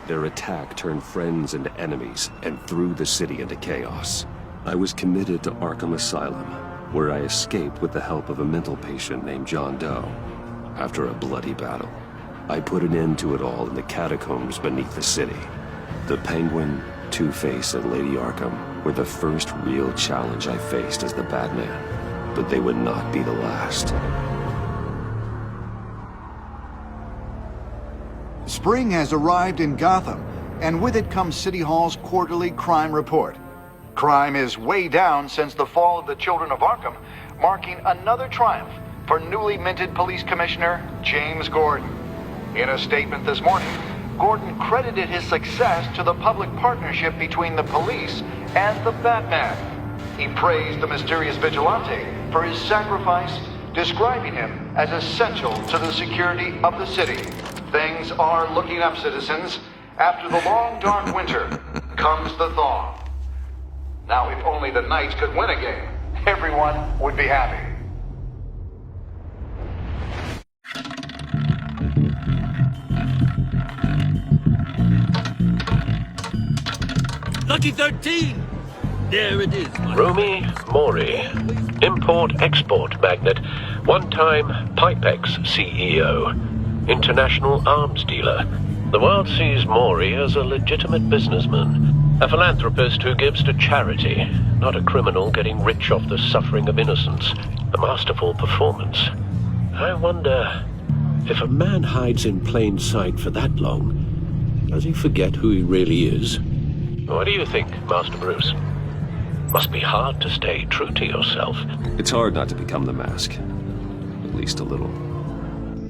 Their attack turned friends into enemies and threw the city into chaos. I was committed to Arkham Asylum, where I escaped with the help of a mental patient named John Doe. After a bloody battle, I put an end to it all in the catacombs beneath the city. The Penguin, Two-Face, and Lady Arkham were the first real challenge I faced as the Batman, but they would not be the last. Spring has arrived in Gotham, and with it comes City Hall's quarterly crime report. Crime is way down since the fall of the Children of Arkham, marking another triumph for newly minted Police Commissioner James Gordon. In a statement this morning, Gordon credited his success to the public partnership between the police and the Batman. He praised the mysterious vigilante for his sacrifice, describing him as essential to the security of the city. Things are looking up, citizens. After the long, dark winter comes the thaw. Now, if only the Knights could win a game, everyone would be happy. Lucky 13! There it is. Rumi Mori, import-export magnate, one-time Pipex CEO, international arms dealer. The world sees Mori as a legitimate businessman, a philanthropist who gives to charity, not a criminal getting rich off the suffering of innocence. A masterful performance. I wonder, if a man hides in plain sight for that long, does he forget who he really is? What do you think, Master Bruce? Must be hard to stay true to yourself. It's hard not to become the Mask. At least a little.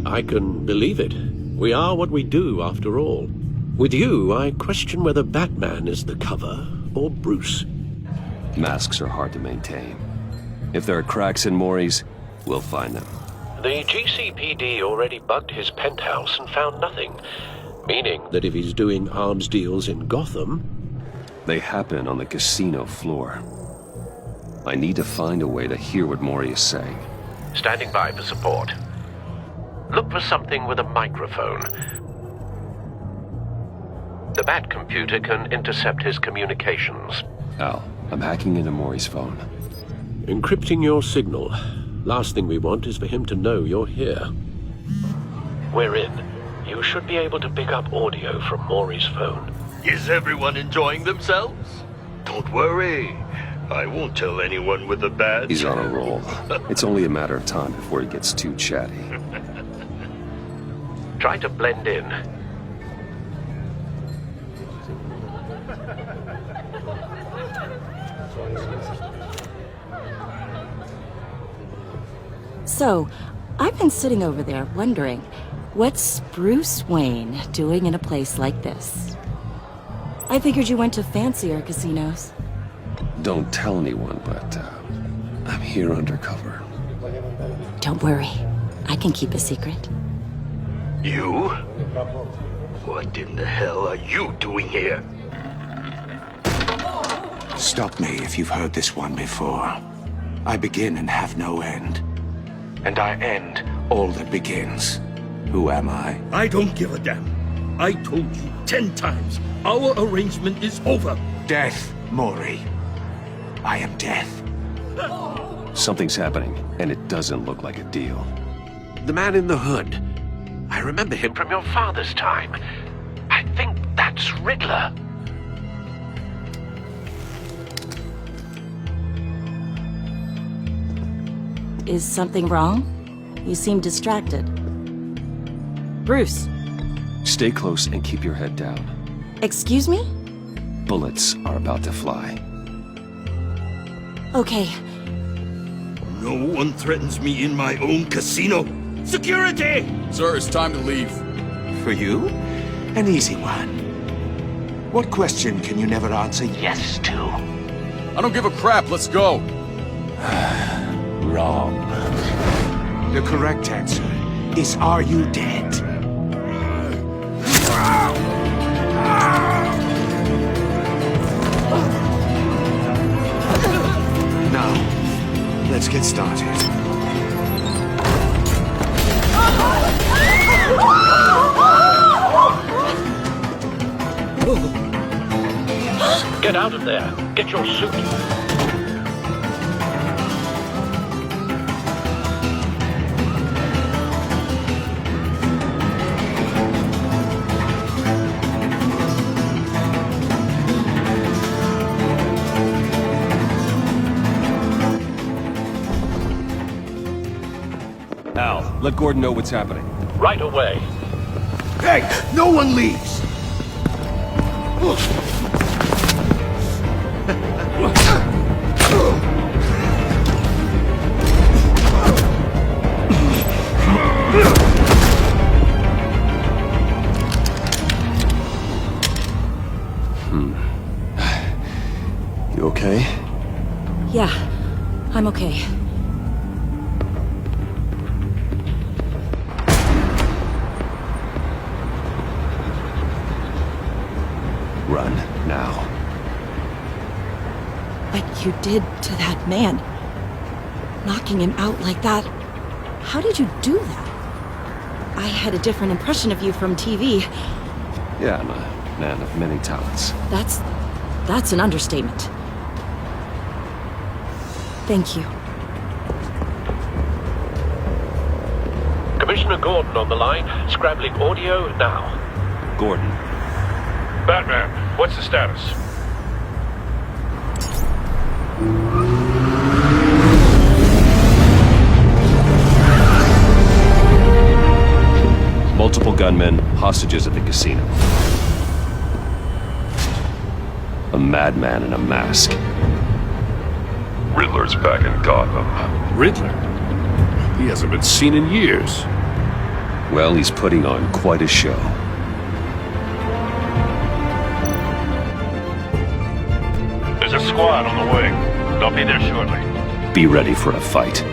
I can believe it. We are what we do, after all. With you, I question whether Batman is the cover, or Bruce. Masks are hard to maintain. If there are cracks in Mori's, we'll find them. The GCPD already bugged his penthouse and found nothing. Meaning that if he's doing arms deals in Gotham... They happen on the casino floor. I need to find a way to hear what Mori is saying. Standing by for support. Look for something with a microphone. The Bat computer can intercept his communications. Al, I'm hacking into Mori's phone. Encrypting your signal. Last thing we want is for him to know you're here. We're in. You should be able to pick up audio from Mori's phone. Is everyone enjoying themselves? Don't worry. I won't tell anyone with a badge. He's on a roll. It's only a matter of time before he gets too chatty. Try to blend in. So, I've been sitting over there wondering, what's Bruce Wayne doing in a place like this? I figured you went to fancier casinos. Don't tell anyone, but I'm here undercover. Don't worry. I can keep a secret. You? What in the hell are you doing here? Stop me if you've heard this one before. I begin and have no end. And I end all that begins. Who am I? I don't give a damn. I told you 10 times. Our arrangement is over. Death, Mori. I am death. Something's happening, and it doesn't look like a deal. The man in the hood. I remember him from your father's time. I think that's Riddler. Is something wrong? You seem distracted. Bruce. Stay close and keep your head down. Excuse me? Bullets are about to fly. Okay. No one threatens me in my own casino. Security! Sir, it's time to leave. For you? An easy one. What question can you never answer yes to? I don't give a crap, let's go. Wrong. The correct answer is, are you dead? Now, let's get started. Get out of there. Get your suit. Al, let Gordon know what's happening. Right away. Hey, no one leaves! You okay? Yeah, I'm okay. Run, now. What you did to that man, knocking him out like that, how did you do that? I had a different impression of you from TV. Yeah, I'm a man of many talents. That's an understatement. Thank you. Commissioner Gordon on the line. Scrambling audio now. Gordon. Batman, what's the status? Multiple gunmen, hostages at the casino. A madman in a mask. Riddler's back in Gotham. Riddler? He hasn't been seen in years. Well, he's putting on quite a show. There's a squad on the way. They'll be there shortly. Be ready for a fight.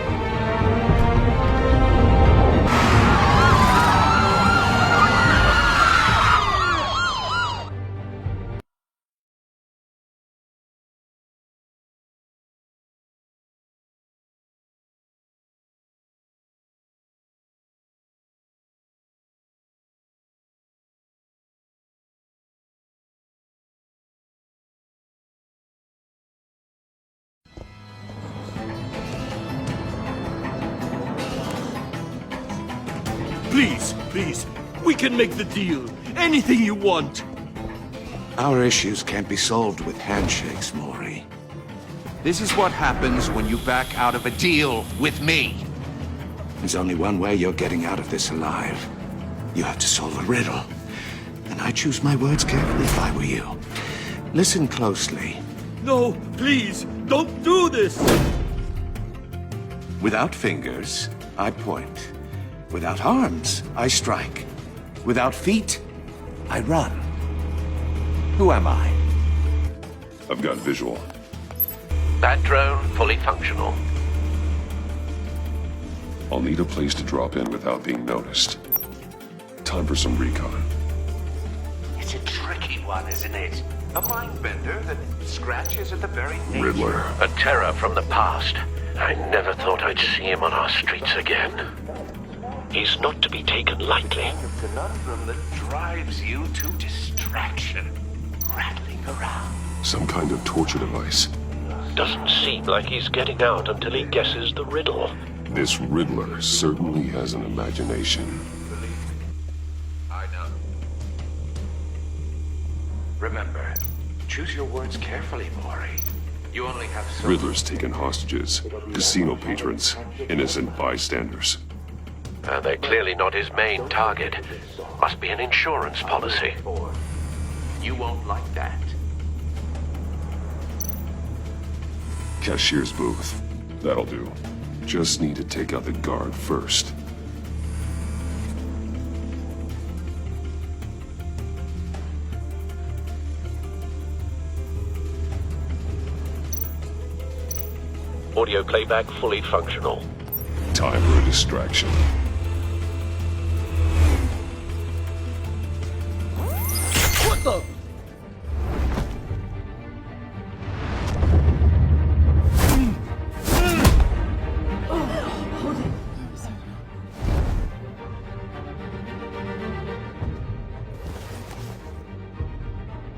Please, please, we can make the deal. Anything you want. Our issues can't be solved with handshakes, Maury. This is what happens when you back out of a deal with me. There's only one way you're getting out of this alive. You have to solve a riddle. And I choose my words carefully if I were you. Listen closely. No, please, don't do this! Without fingers, I point. Without arms, I strike. Without feet, I run. Who am I? I've got visual. That drone fully functional. I'll need a place to drop in without being noticed. Time for some recon. It's a tricky one, isn't it? A mind bender that scratches at the very nature. Riddler. A terror from the past. I never thought I'd see him on our streets again. He's not to be taken lightly. A conundrum that drives you to distraction. Rattling around. Some kind of torture device. Doesn't seem like he's getting out until he guesses the riddle. This Riddler certainly has an imagination. I know. Remember, choose your words carefully, Maury. You only have so... Riddler's taken hostages, casino patrons, innocent bystanders. They're clearly not his main target. Must be an insurance policy. You won't like that. Cashier's booth. That'll do. Just need to take out the guard first. Audio playback fully functional. Time for a distraction. What the?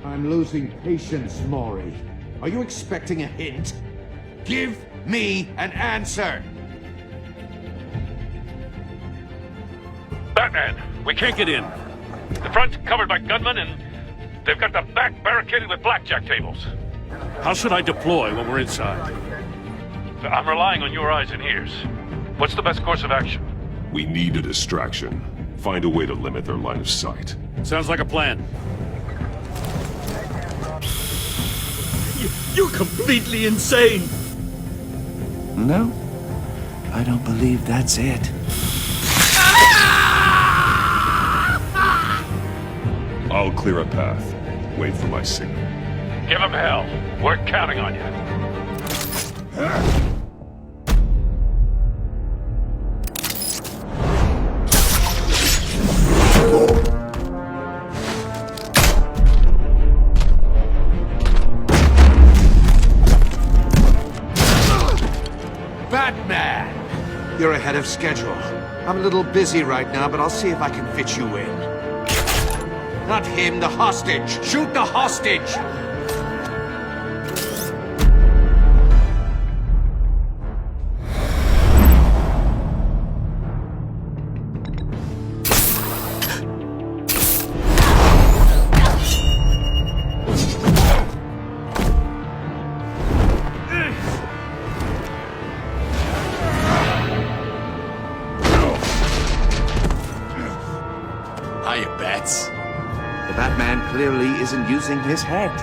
I'm losing patience, Maury. Are you expecting a hint? Give me an answer! Batman, we can't get in. The front's covered by gunmen, and they've got the back barricaded with blackjack tables. How should I deploy when we're inside? I'm relying on your eyes and ears. What's the best course of action? We need a distraction. Find a way to limit their line of sight. Sounds like a plan. You're completely insane! No, I don't believe that's it. I'll clear a path. Wait for my signal. Give him hell. We're counting on you. Batman! You're ahead of schedule. I'm a little busy right now, but I'll see if I can fit you in. Not him, the hostage! Shoot the hostage! Hiya, Bats. The Batman clearly isn't using his head.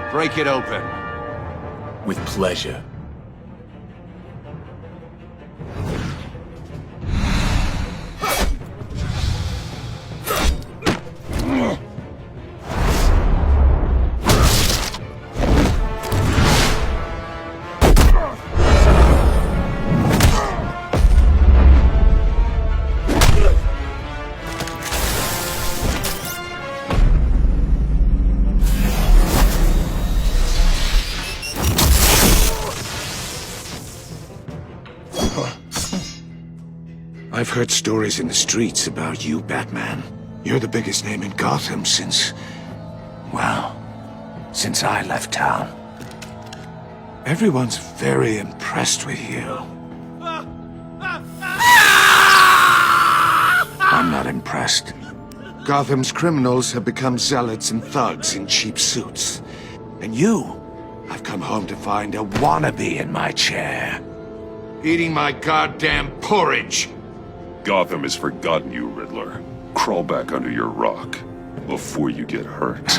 Break it open. With pleasure. I've heard stories in the streets about you, Batman. You're the biggest name in Gotham since... well, since I left town. Everyone's very impressed with you. I'm not impressed. Gotham's criminals have become zealots and thugs in cheap suits. And you, I've come home to find a wannabe in my chair. Eating my goddamn porridge. Gotham has forgotten you, Riddler. Crawl back under your rock before you get hurt.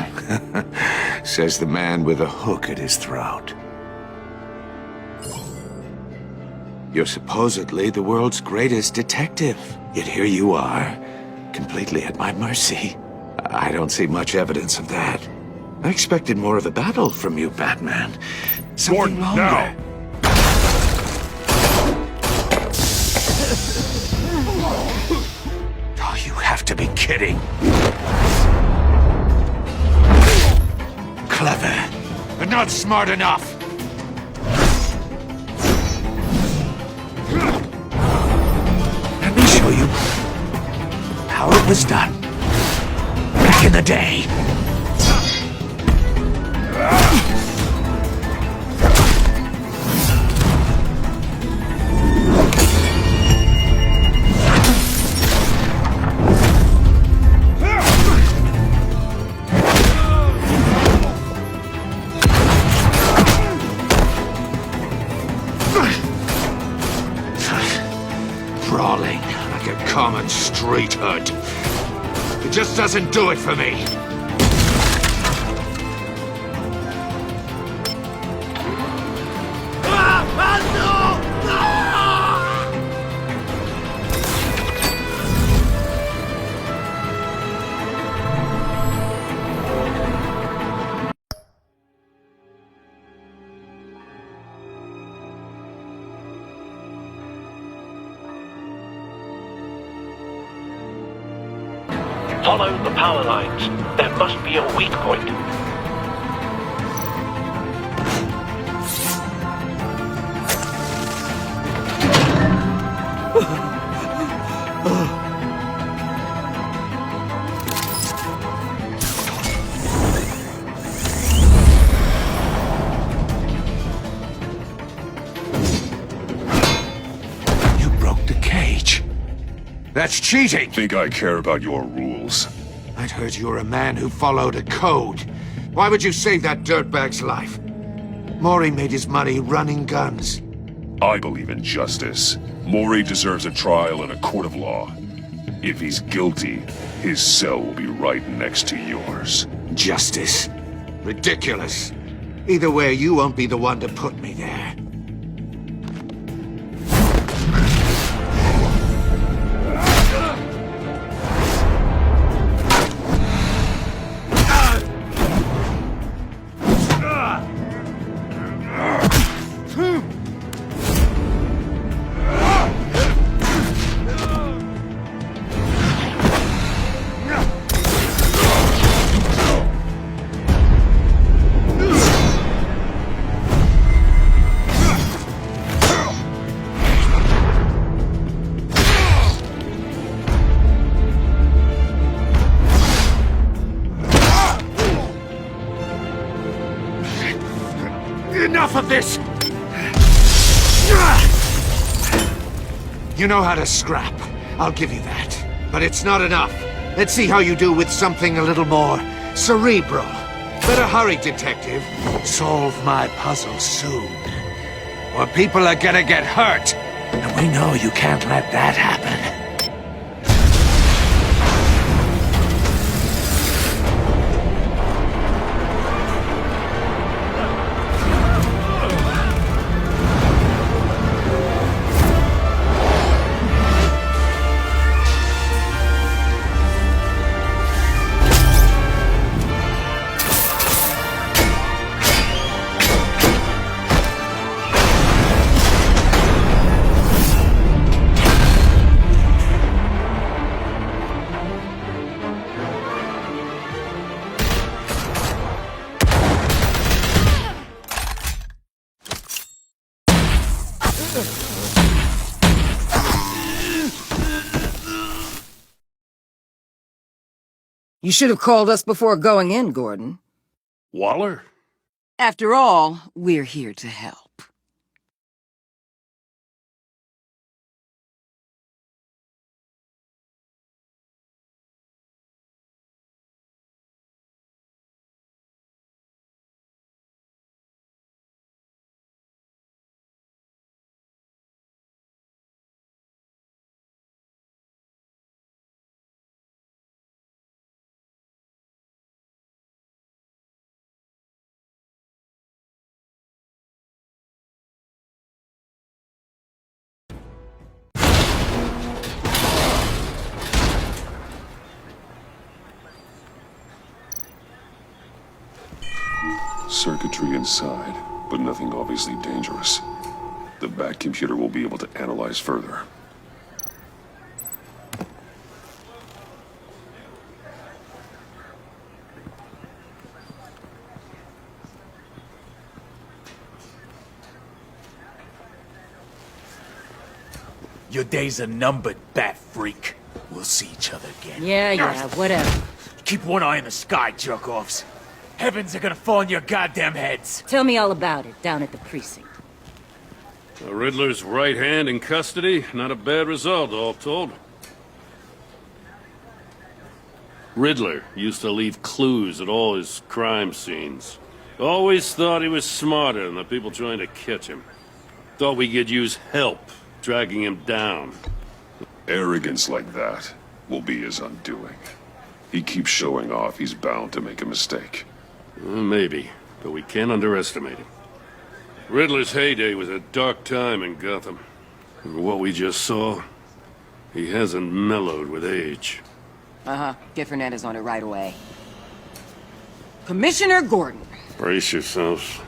Says the man with a hook at his throat. You're supposedly the world's greatest detective. Yet here you are, completely at my mercy. I don't see much evidence of that. I expected more of a battle from you, Batman. Something longer. Now! Oh, you have to be kidding. Clever, but not smart enough. Let me show you how it was done back in the day. Brawling like a common street hood. It just doesn't do it for me. Follow the power lines. There must be a weak point. That's cheating! Think I care about your rules? I'd heard you were a man who followed a code. Why would you save that dirtbag's life? Mori made his money running guns. I believe in justice. Mori deserves a trial in a court of law. If he's guilty, his cell will be right next to yours. Justice? Ridiculous. Either way, you won't be the one to put me there. Enough of this! You know how to scrap. I'll give you that. But it's not enough. Let's see how you do with something a little more cerebral. Better hurry, detective. Solve my puzzle soon. Or people are gonna get hurt. And we know you can't let that happen. You should have called us before going in, Gordon. Waller? After all, we're here to help. Circuitry inside, but nothing obviously dangerous. The back computer will be able to analyze further. Your days are numbered, bat freak. We'll see each other again. Yeah, whatever. Keep one eye in the sky, jerk-offs. Heavens are gonna fall on your goddamn heads. Tell me all about it down at the precinct. The Riddler's right hand in custody. Not a bad result, all told. Riddler used to leave clues at all his crime scenes. Always thought he was smarter than the people trying to catch him. Thought we could use help dragging him down. Arrogance like that will be his undoing. He keeps showing off, he's bound to make a mistake. Maybe, but we can't underestimate him. Riddler's heyday was a dark time in Gotham. And what we just saw, he hasn't mellowed with age. Get Fernandez on it right away. Commissioner Gordon. Brace yourselves.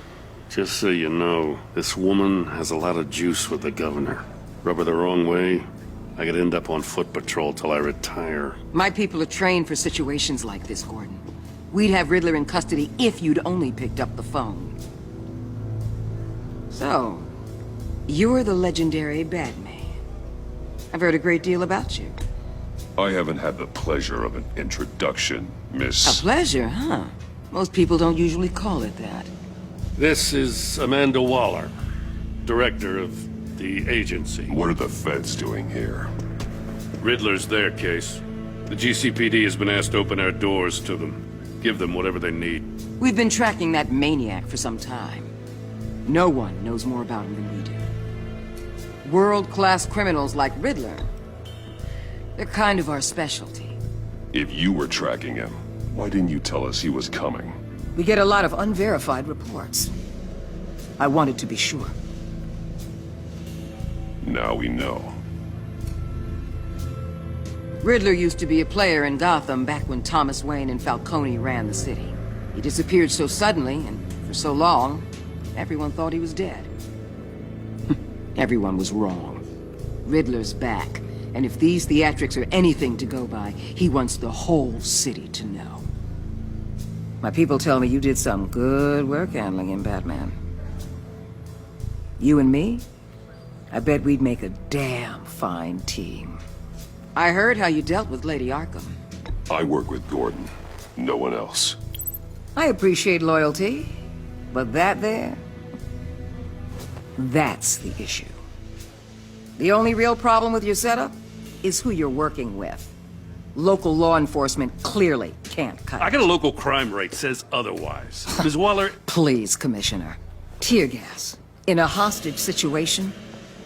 Just so you know, this woman has a lot of juice with the governor. Rub her the wrong way, I could end up on foot patrol till I retire. My people are trained for situations like this, Gordon. We'd have Riddler in custody if you'd only picked up the phone. So, you're the legendary Batman. I've heard a great deal about you. I haven't had the pleasure of an introduction, Miss... A pleasure, huh? Most people don't usually call it that. This is Amanda Waller, director of the agency. What are the feds doing here? Riddler's their case. The GCPD has been asked to open our doors to them. Give them whatever they need. We've been tracking that maniac for some time. No one knows more about him than we do. World-class criminals like Riddler. They're kind of our specialty. If you were tracking him, why didn't you tell us he was coming? We get a lot of unverified reports. I wanted to be sure. Now we know. Riddler used to be a player in Gotham back when Thomas Wayne and Falcone ran the city. He disappeared so suddenly and for so long, everyone thought he was dead. Everyone was wrong. Riddler's back, and if these theatrics are anything to go by, he wants the whole city to know. My people tell me you did some good work handling him, Batman. You and me? I bet we'd make a damn fine team. I heard how you dealt with Lady Arkham. I work with Gordon. No one else. I appreciate loyalty, but that there... that's the issue. The only real problem with your setup is who you're working with. Local law enforcement clearly can't cut it. I got a local crime rate says otherwise. Ms. Waller... Please, Commissioner. Tear gas. In a hostage situation,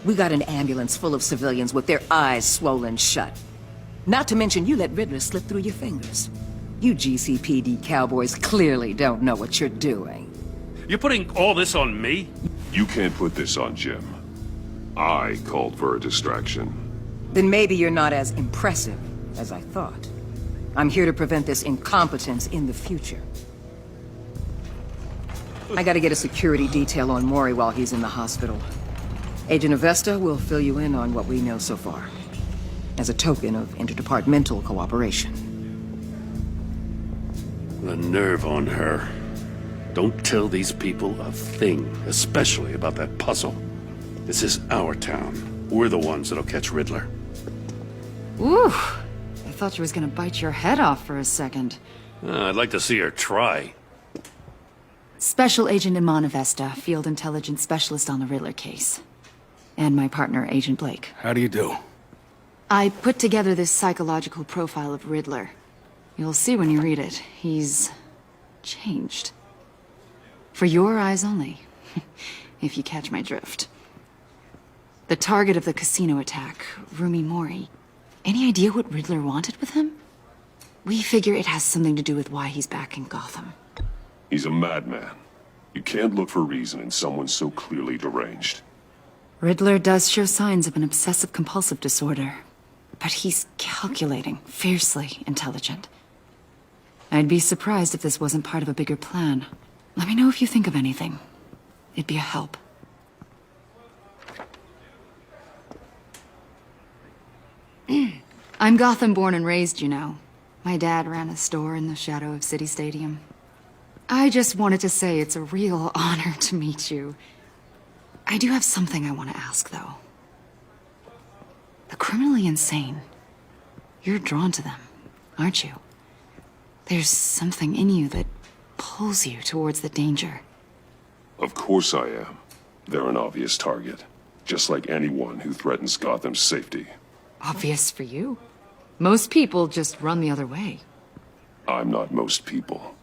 we got an ambulance full of civilians with their eyes swollen shut. Not to mention you let Riddler slip through your fingers. You GCPD cowboys clearly don't know what you're doing. You're putting all this on me? You can't put this on Jim. I called for a distraction. Then maybe you're not as impressive as I thought. I'm here to prevent this incompetence in the future. I gotta get a security detail on Mori while he's in the hospital. Agent Avesta will fill you in on what we know so far, as a token of interdepartmental cooperation. The nerve on her. Don't tell these people a thing, especially about that puzzle. This is our town. We're the ones that'll catch Riddler. Ooh, I thought she was gonna bite your head off for a second. I'd like to see her try. Special Agent Iman Avesta, Field Intelligence Specialist on the Riddler case. And my partner, Agent Blake. How do you do? I put together this psychological profile of Riddler. You'll see when you read it. He's... changed. For your eyes only, if you catch my drift. The target of the casino attack, Rumi Mori. Any idea what Riddler wanted with him? We figure it has something to do with why he's back in Gotham. He's a madman. You can't look for reason in someone so clearly deranged. Riddler does show signs of an obsessive-compulsive disorder, but he's calculating, fiercely intelligent. I'd be surprised if this wasn't part of a bigger plan. Let me know if you think of anything. It'd be a help. I'm Gotham born and raised, you know. My dad ran a store in the shadow of City Stadium. I just wanted to say it's a real honor to meet you. I do have something I want to ask, though. The criminally insane. You're drawn to them, aren't you? There's something in you that pulls you towards the danger. Of course I am. They're an obvious target. Just like anyone who threatens Gotham's safety. Obvious for you. Most people just run the other way. I'm not most people.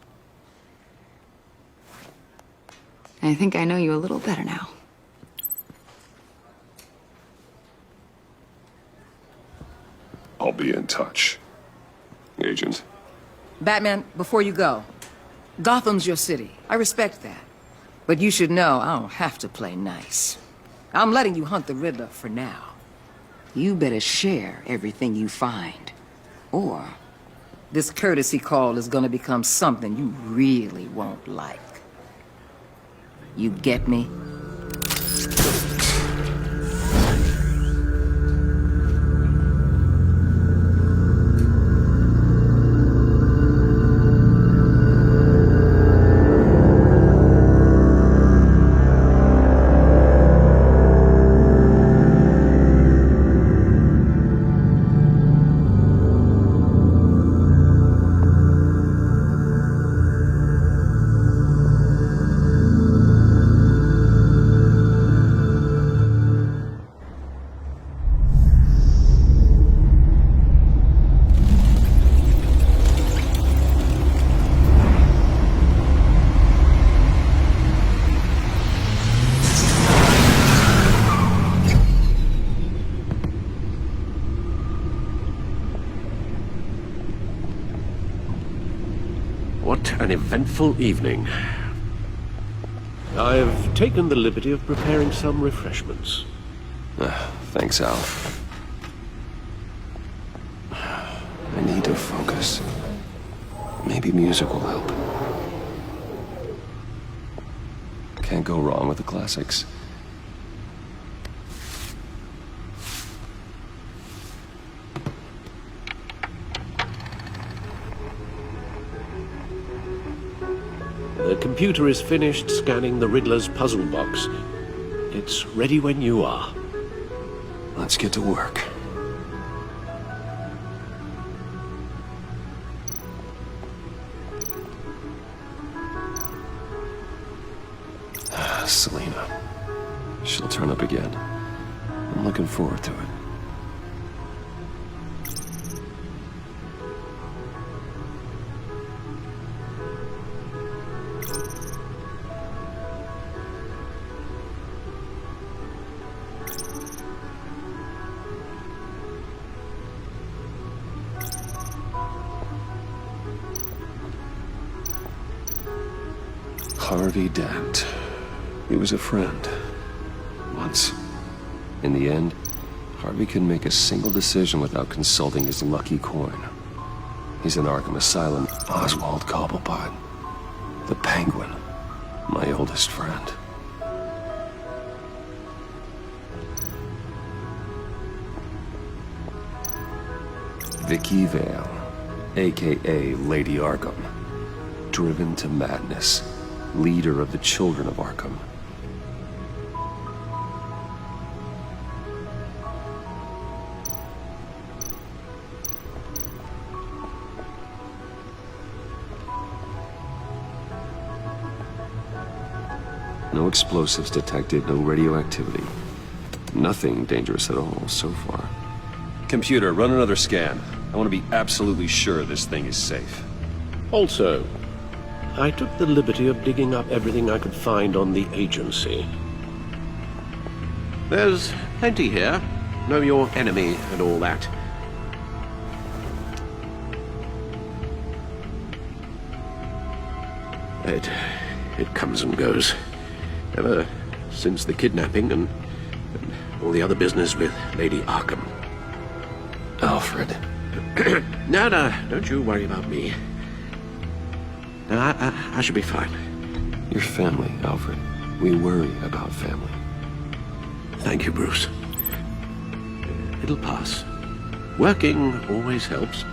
I think I know you a little better now. I'll be in touch. Agent. Batman, before you go, Gotham's your city. I respect that. But you should know I don't have to play nice. I'm letting you hunt the Riddler for now. You better share everything you find. Or this courtesy call is gonna become something you really won't like. You get me? What an eventful evening. I've taken the liberty of preparing some refreshments. Thanks, Al. I need to focus. Maybe music will help. Can't go wrong with the classics. The computer is finished scanning the Riddler's puzzle box. It's ready when you are. Let's get to work. Selena. She'll turn up again. I'm looking forward to it. Harvey Dent. He was a friend. Once. In the end, Harvey couldn't make a single decision without consulting his lucky coin. He's in Arkham Asylum. Oswald Cobblepot. The Penguin. My oldest friend. Vicky Vale, a.k.a. Lady Arkham. Driven to madness. Leader of the Children of Arkham. No explosives detected, no radioactivity. Nothing dangerous at all so far. Computer, run another scan. I want to be absolutely sure this thing is safe. Also, I took the liberty of digging up everything I could find on the agency. There's plenty here. Know your enemy and all that. It comes and goes. Ever since the kidnapping and all the other business with Lady Arkham. Alfred. No, don't you worry about me. No, I should be fine. Your family, Alfred. We worry about family. Thank you, Bruce. It'll pass. Working always helps.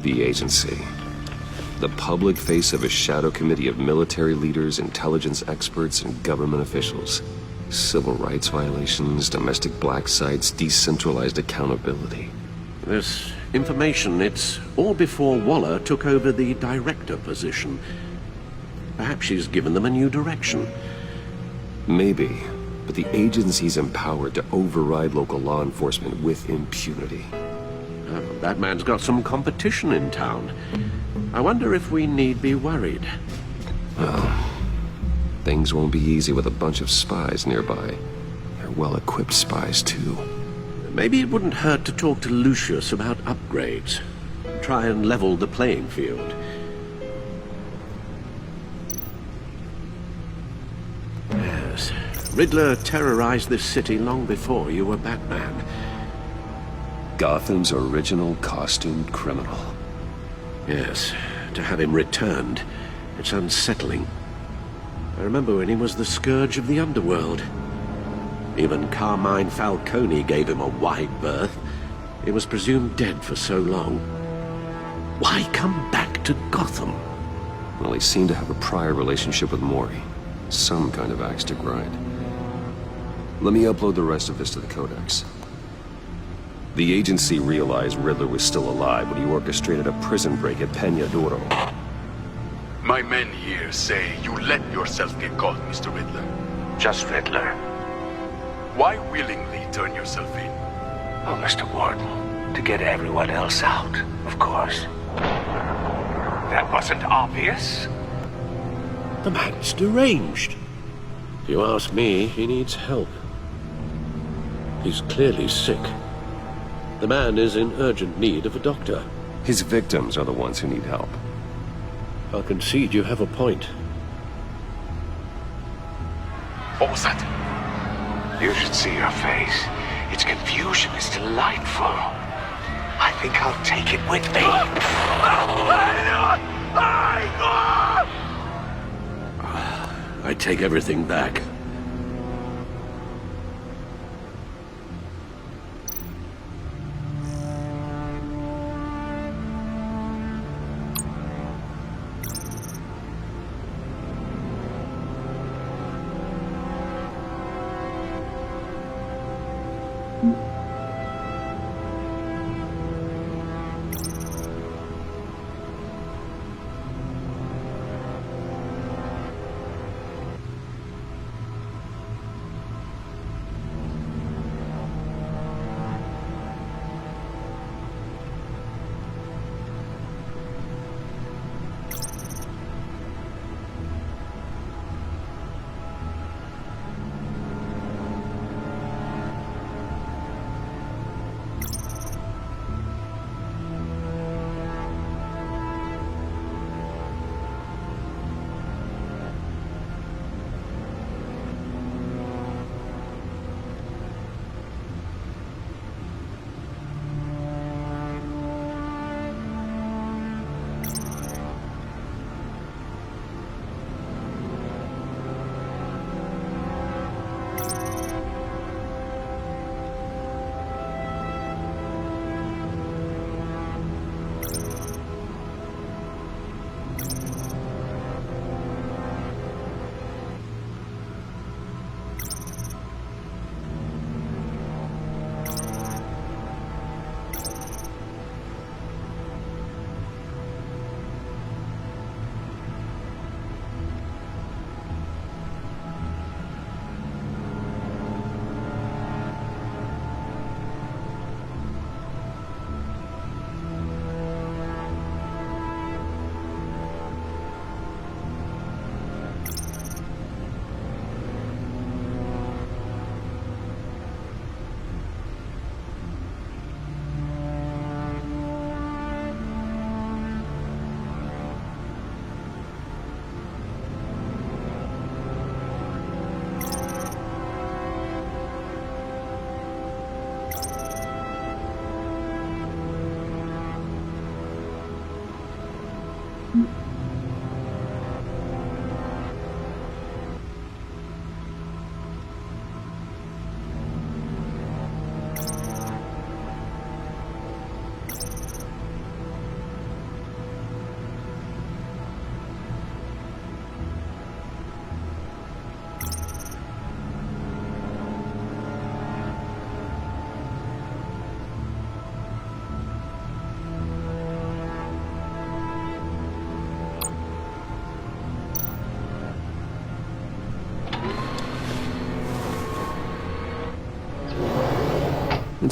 The agency. The public face of a shadow committee of military leaders, intelligence experts, and government officials. Civil rights violations, domestic black sites, decentralized accountability. This information, it's all before Waller took over the director position. Perhaps she's given them a new direction. Maybe, but the agency's empowered to override local law enforcement with impunity. That man's got some competition in town. I wonder if we need be worried. Well, things won't be easy with a bunch of spies nearby. They're well-equipped spies, too. Maybe it wouldn't hurt to talk to Lucius about upgrades. Try and level the playing field. Yes, Riddler terrorized this city long before you were Batman. Gotham's original costumed criminal. Yes, to have him returned, it's unsettling. I remember when he was the scourge of the underworld. Even Carmine Falcone gave him a wide berth. He was presumed dead for so long. Why come back to Gotham? Well, he seemed to have a prior relationship with Mori. Some kind of axe to grind. Let me upload the rest of this to the Codex. The agency realized Riddler was still alive when he orchestrated a prison break at Peña Duro. My men here say you let yourself get caught, Mr. Riddler. Just Riddler. Why willingly turn yourself in? Oh, Mr. Warden, to get everyone else out, of course. That wasn't obvious. The man's deranged. If you ask me, he needs help. He's clearly sick. The man is in urgent need of a doctor. His victims are the ones who need help. I'll concede you have a point. What was that? You should see your face. Its confusion is delightful. I think I'll take it with me. I take everything back.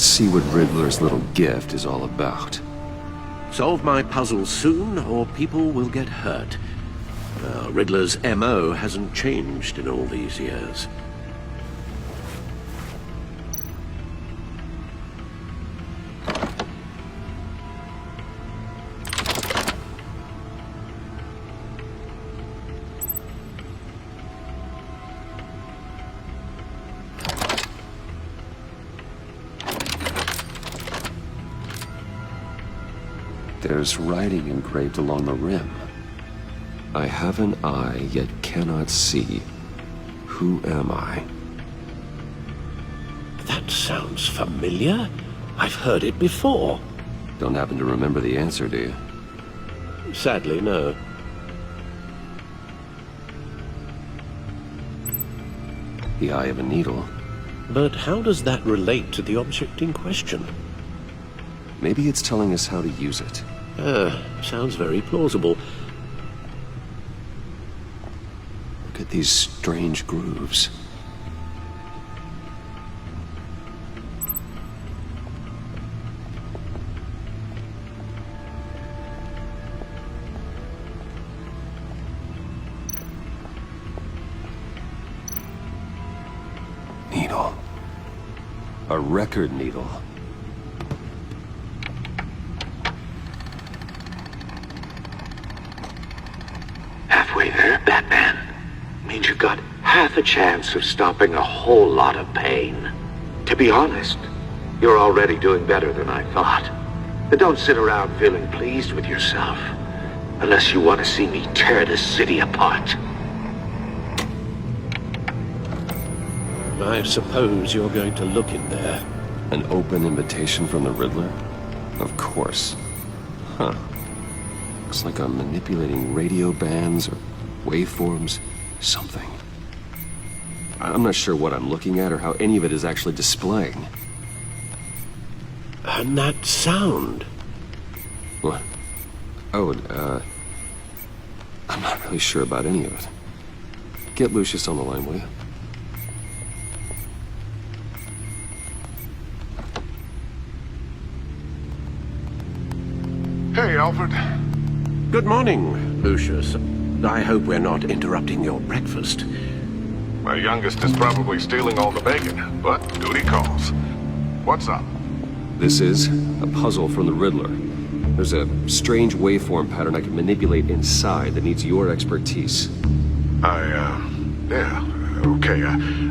see what Riddler's little gift is all about. Solve my puzzle soon, or people will get hurt. Well, Riddler's MO hasn't changed in all these years. There's writing engraved along the rim. I have an eye, yet cannot see. Who am I? That sounds familiar. I've heard it before. Don't happen to remember the answer, do you? Sadly, no. The eye of a needle. But how does that relate to the object in question? Maybe it's telling us how to use it. Sounds very plausible. Look at these strange grooves. Needle. A record needle. Halfway there, Batman. Means you got half a chance of stopping a whole lot of pain. To be honest, you're already doing better than I thought. But don't sit around feeling pleased with yourself. Unless you want to see me tear this city apart. I suppose you're going to look in there. An open invitation from the Riddler? Of course. Huh. Looks like I'm manipulating radio bands or waveforms. Something. I'm not sure what I'm looking at or how any of it is actually displaying. And that sound. What? Oh, I'm not really sure about any of it. Get Lucius on the line, will you? Hey, Alfred. Good morning, Lucius. I hope we're not interrupting your breakfast. My youngest is probably stealing all the bacon, but duty calls. What's up? This is a puzzle from the Riddler. There's a strange waveform pattern I can manipulate inside that needs your expertise. Yeah, okay.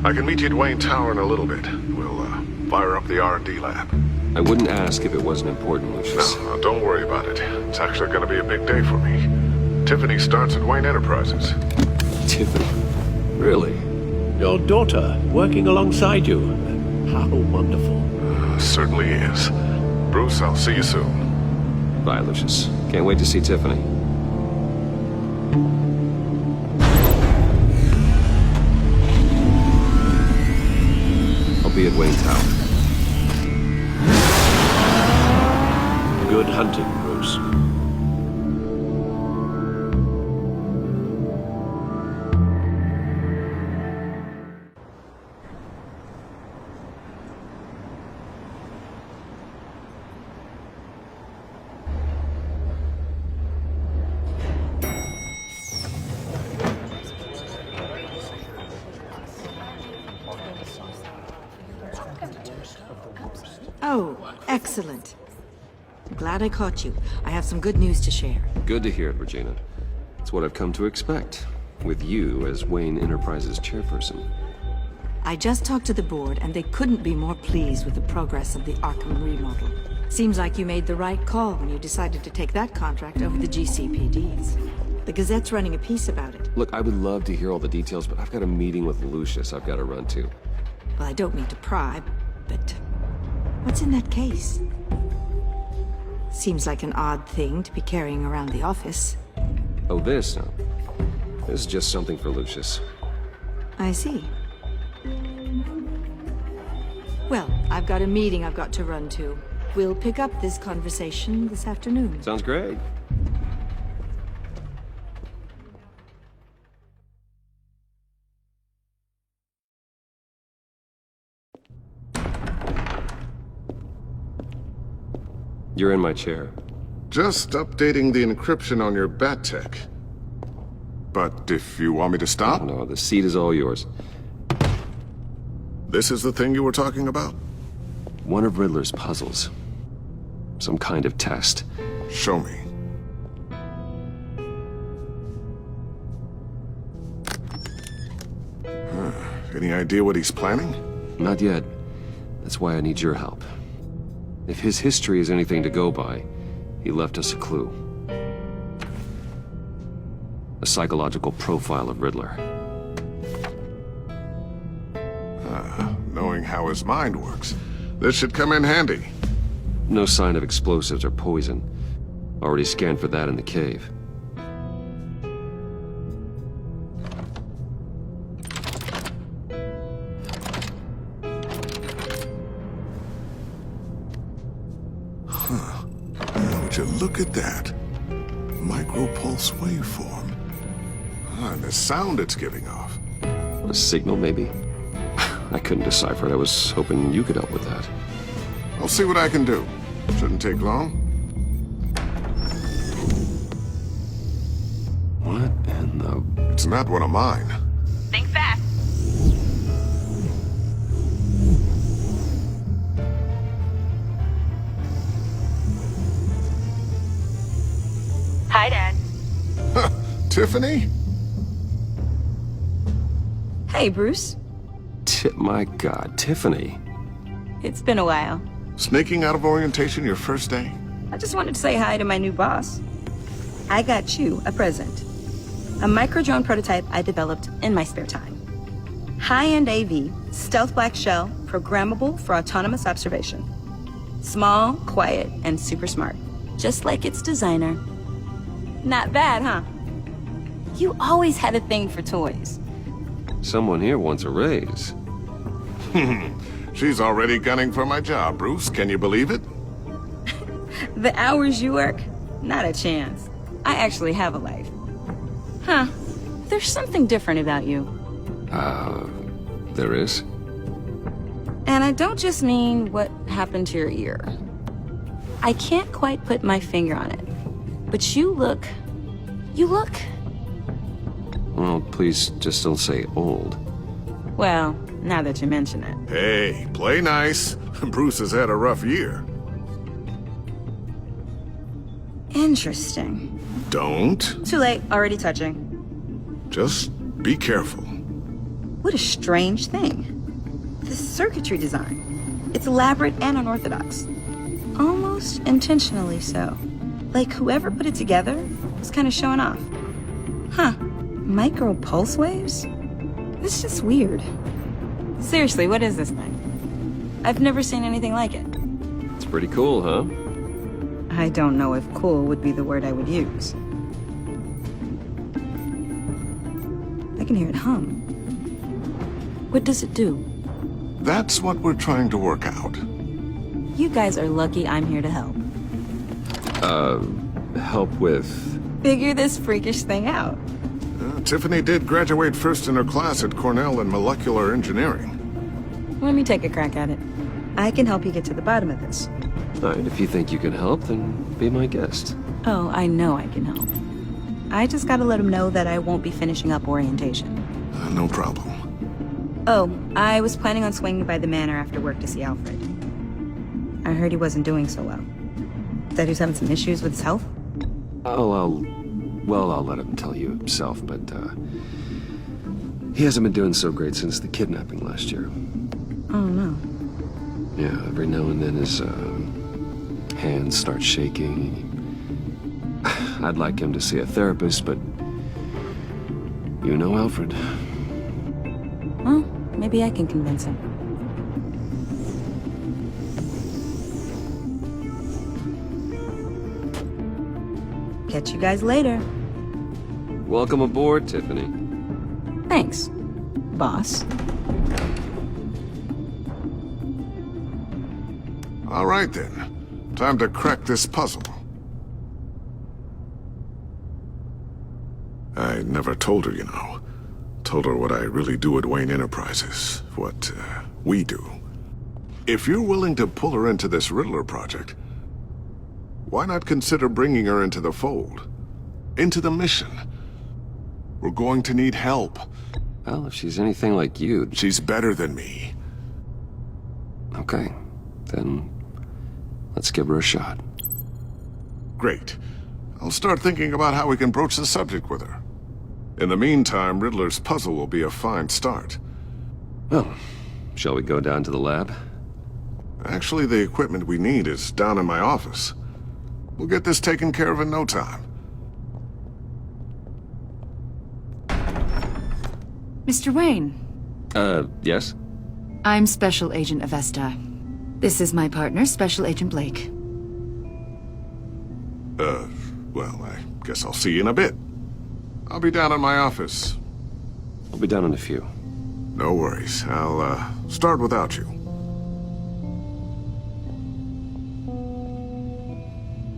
I can meet you at Wayne Tower in a little bit. We'll, fire up the R&D lab. I wouldn't ask if it wasn't important, Lucius. No, don't worry about it. It's actually gonna be a big day for me. Tiffany starts at Wayne Enterprises. Tiffany? Really? Your daughter, working alongside you. How wonderful. Certainly is. Bruce, I'll see you soon. Bye, Lucius. Can't wait to see Tiffany. I'll be at Wayne Tower. Good hunting, Bruce. Oh, excellent. Glad I caught you. I have some good news to share. Good to hear it, Regina. It's what I've come to expect, with you as Wayne Enterprises chairperson. I just talked to the board, and they couldn't be more pleased with the progress of the Arkham remodel. Seems like you made the right call when you decided to take that contract over the GCPD's. The Gazette's running a piece about it. Look, I would love to hear all the details, but I've got a meeting with Lucius I've got to run to. Well, I don't mean to pry, but what's in that case? Seems like an odd thing to be carrying around the office. Oh, this? No. This is just something for Lucius. I see. Well, I've got a meeting I've got to run to. We'll pick up this conversation this afternoon. Sounds great. You're in my chair. Just updating the encryption on your bat tech. But if you want me to stop? No, the seat is all yours. This is the thing you were talking about? One of Riddler's puzzles. Some kind of test. Show me. Any idea what he's planning? Not yet. That's why I need your help. If his history is anything to go by, he left us a clue. A psychological profile of Riddler. Knowing how his mind works, this should come in handy. No sign of explosives or poison. Already scanned for that in the cave. Would you look at that? Micropulse waveform. And the sound it's giving off. A signal, maybe? I couldn't decipher it. I was hoping you could help with that. I'll see what I can do. Shouldn't take long. What in the... It's not one of mine. Think fast. Hi, Dad. Tiffany? Hey, Bruce. My God, Tiffany. It's been a while. Sneaking out of orientation your first day? I just wanted to say hi to my new boss. I got you a present. A micro-drone prototype I developed in my spare time. High-end AV, stealth black shell, programmable for autonomous observation. Small, quiet, and super smart. Just like its designer. Not bad, huh? You always had a thing for toys. Someone here wants a raise. She's already gunning for my job, Bruce. Can you believe it? The hours you work? Not a chance. I actually have a life. Huh. There's something different about you. There is? And I don't just mean what happened to your ear. I can't quite put my finger on it. But you look... Well, please just don't say old. Well, now that you mention it. Hey, play nice. Bruce has had a rough year. Interesting. Don't. Too late, already touching. Just be careful. What a strange thing. The circuitry design. It's elaborate and unorthodox. Almost intentionally so. Like whoever put it together was kind of showing off. Huh. Micro pulse waves? It's just weird. Seriously, what is this thing? I've never seen anything like it. It's pretty cool, huh? I don't know if cool would be the word I would use. I can hear it hum. What does it do? That's what we're trying to work out. You guys are lucky I'm here to help. Help with... Figure this freakish thing out. Tiffany did graduate first in her class at Cornell in molecular engineering. Let me take a crack at it. I can help you get to the bottom of this. All right, if you think you can help, then be my guest. Oh, I know I can help. I just gotta let him know that I won't be finishing up orientation. No problem. Oh, I was planning on swinging by the manor after work to see Alfred. I heard he wasn't doing so well. That he was having some issues with his health? Oh, I'll let him tell you himself, but, he hasn't been doing so great since the kidnapping last year. Oh, no. Yeah, every now and then his, hands start shaking. I'd like him to see a therapist, but... You know Alfred. Well, maybe I can convince him. Catch you guys later. Welcome aboard, Tiffany. Thanks, boss. All right, then. Time to crack this puzzle. I never told her, you know. Told her what I really do at Wayne Enterprises. What, we do. If you're willing to pull her into this Riddler project, Why not consider bringing her into the fold? Into the mission? We're going to need help. Well, if she's anything like you... She's better than me. Okay, then let's give her a shot. Great. I'll start thinking about how we can broach the subject with her. In the meantime, Riddler's puzzle will be a fine start. Well, shall we go down to the lab? Actually, the equipment we need is down in my office. We'll get this taken care of in no time. Mr. Wayne. Yes? I'm Special Agent Avesta. This is my partner, Special Agent Blake. Well, I guess I'll see you in a bit. I'll be down in my office. I'll be down in a few. No worries. I'll, start without you.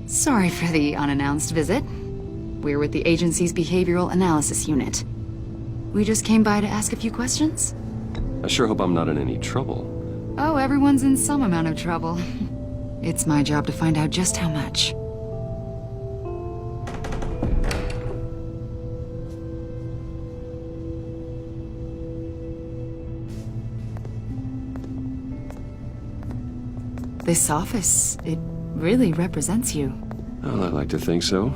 Sorry for the unannounced visit. We're with the agency's Behavioral Analysis Unit. We just came by to ask a few questions. I sure hope I'm not in any trouble. Oh, everyone's in some amount of trouble. It's my job to find out just how much. This office, it really represents you. Well, I like to think so.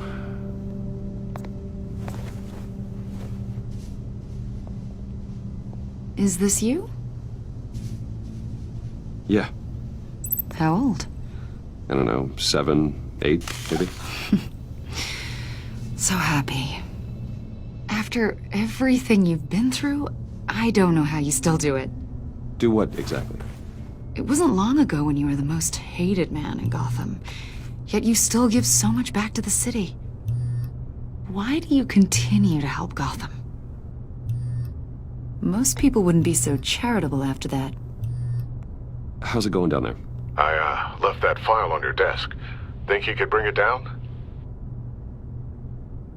Is this you? Yeah. How old? I don't know, 7, 8, maybe? So happy. After everything you've been through, I don't know how you still do it. Do what, exactly? It wasn't long ago when you were the most hated man in Gotham, yet you still give so much back to the city. Why do you continue to help Gotham? Most people wouldn't be so charitable after that. How's it going down there? I, left that file on your desk. Think you could bring it down?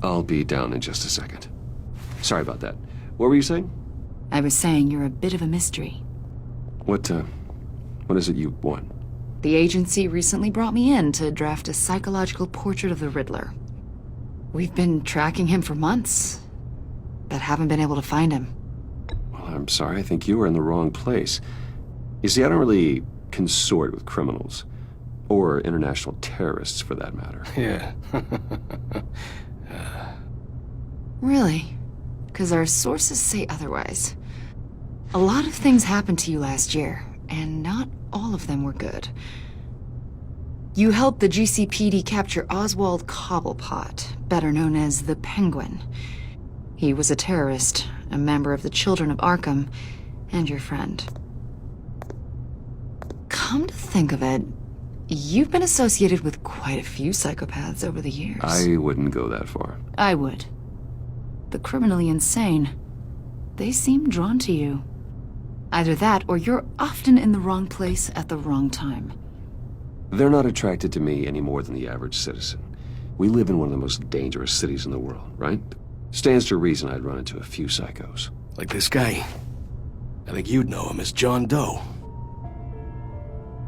I'll be down in just a second. Sorry about that. What were you saying? I was saying you're a bit of a mystery. What is it you want? The agency recently brought me in to draft a psychological portrait of the Riddler. We've been tracking him for months, but haven't been able to find him. Well, I'm sorry. I think you were in the wrong place. You see, I don't really consort with criminals. Or international terrorists, for that matter. Yeah. Really? Because our sources say otherwise. A lot of things happened to you last year, and not all of them were good. You helped the GCPD capture Oswald Cobblepot, better known as the Penguin. He was a terrorist, a member of the Children of Arkham, and your friend. Come to think of it, you've been associated with quite a few psychopaths over the years. I wouldn't go that far. I would. The criminally insane. They seem drawn to you. Either that, or you're often in the wrong place at the wrong time. They're not attracted to me any more than the average citizen. We live in one of the most dangerous cities in the world, right? Stands to reason I'd run into a few psychos. Like this guy. I think you'd know him as John Doe.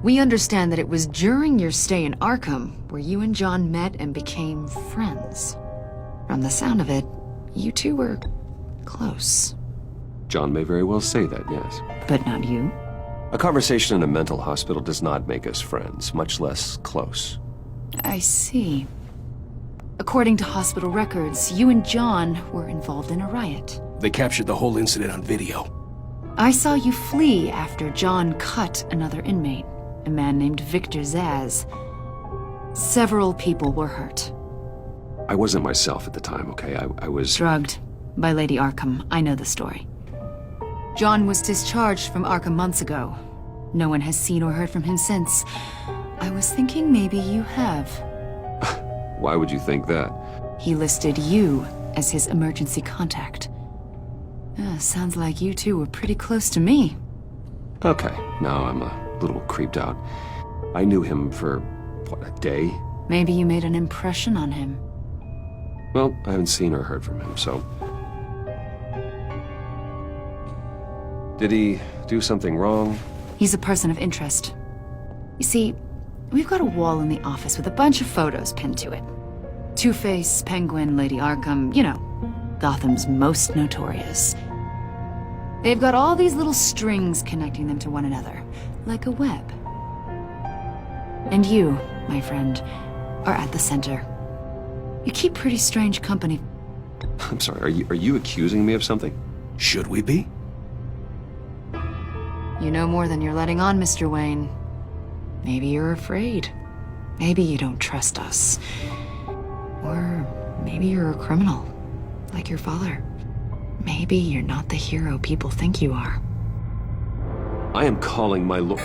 We understand that it was during your stay in Arkham where you and John met and became friends. From the sound of it, you two were close. John may very well say that, yes. But not you? A conversation in a mental hospital does not make us friends, much less close. I see. According to hospital records, you and John were involved in a riot. They captured the whole incident on video. I saw you flee after John cut another inmate, a man named Victor Zsasz. Several people were hurt. I wasn't myself at the time, okay? I was... Drugged by Lady Arkham. I know the story. John was discharged from Arkham months ago. No one has seen or heard from him since. I was thinking maybe you have. Why would you think that? He listed you as his emergency contact. Sounds like you two were pretty close to me. Okay, now I'm a little creeped out. I knew him for, what, a day? Maybe you made an impression on him. Well, I haven't seen or heard from him, so... Did he do something wrong? He's a person of interest. You see, We've got a wall in the office with a bunch of photos pinned to it. Two-Face, Penguin, Lady Arkham, you know, Gotham's most notorious. They've got all these little strings connecting them to one another, like a web. And you, my friend, are at the center. You keep pretty strange company. I'm sorry, are you accusing me of something? Should we be? You know more than you're letting on, Mr. Wayne. Maybe you're afraid. Maybe you don't trust us. Or maybe you're a criminal, like your father. Maybe you're not the hero people think you are. I am calling my lord.